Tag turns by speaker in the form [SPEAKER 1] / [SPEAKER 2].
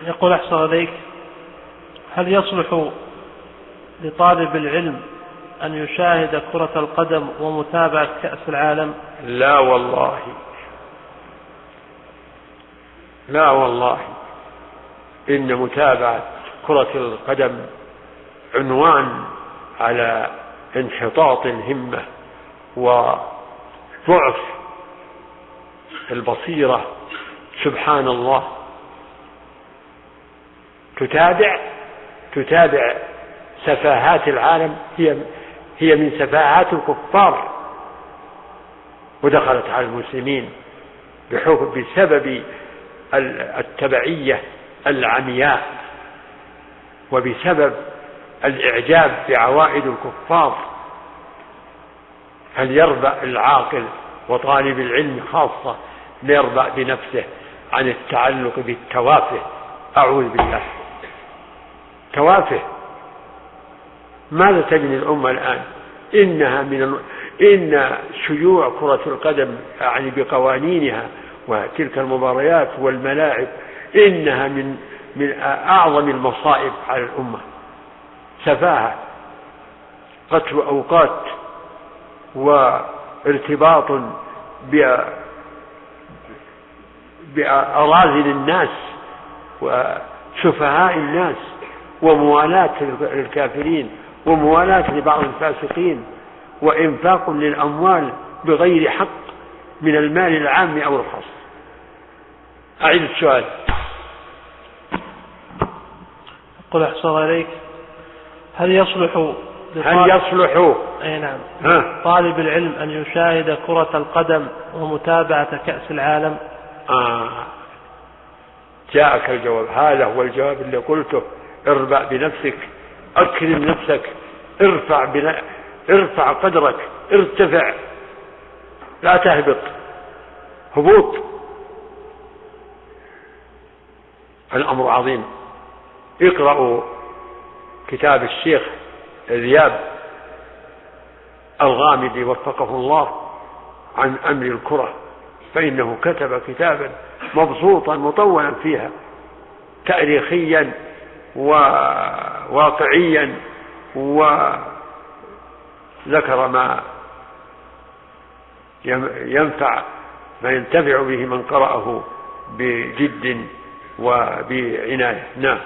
[SPEAKER 1] يقول أحسن عليك، هل يصلح لطالب العلم أن يشاهد كرة القدم ومتابعة كأس العالم؟
[SPEAKER 2] لا والله، لا والله، إن متابعة كرة القدم عنوان على انحطاط الهمة وضعف البصيرة. سبحان الله، تتابع سفاهات العالم، هي من سفاهات الكفار، ودخلت على المسلمين بسبب التبعية العمياء، وبسبب الإعجاب بعوائد الكفار. هل يربأ العاقل وطالب العلم خاصة ليربأ بنفسه عن التعلق بالتوافه؟ أعوذ بالله، توافه. ماذا تبني الأمة الآن؟ إن شيوع كرة القدم يعني بقوانينها وتلك المباريات والملاعب إنها من أعظم المصائب على الأمة. سفاهة، قتل أوقات، وارتباط بأراذل الناس وسفهاء الناس، وموالاة الكافرين، وموالاة لبعض الفاسقين، وإنفاق للأموال بغير حق من المال العام أو الخاص. أعيد السؤال.
[SPEAKER 1] قل أحسن عليك، هل يصلح نعم طالب العلم أن يشاهد كرة القدم ومتابعة كأس العالم؟
[SPEAKER 2] جاءك الجواب، هذا هو الجواب اللي قلته. اربع بنفسك، أكرم نفسك، ارفع قدرك، ارتفع، لا تهبط هبوط. الأمر عظيم. اقرأوا كتاب الشيخ ذياب الغامدي وفقه الله عن أمر الكرة، فإنه كتب كتابا مبسوطا مطولا فيها تاريخيا وواقعيا، وذكر ما ينتفع به من قرأه بجد وبعناية. نعم.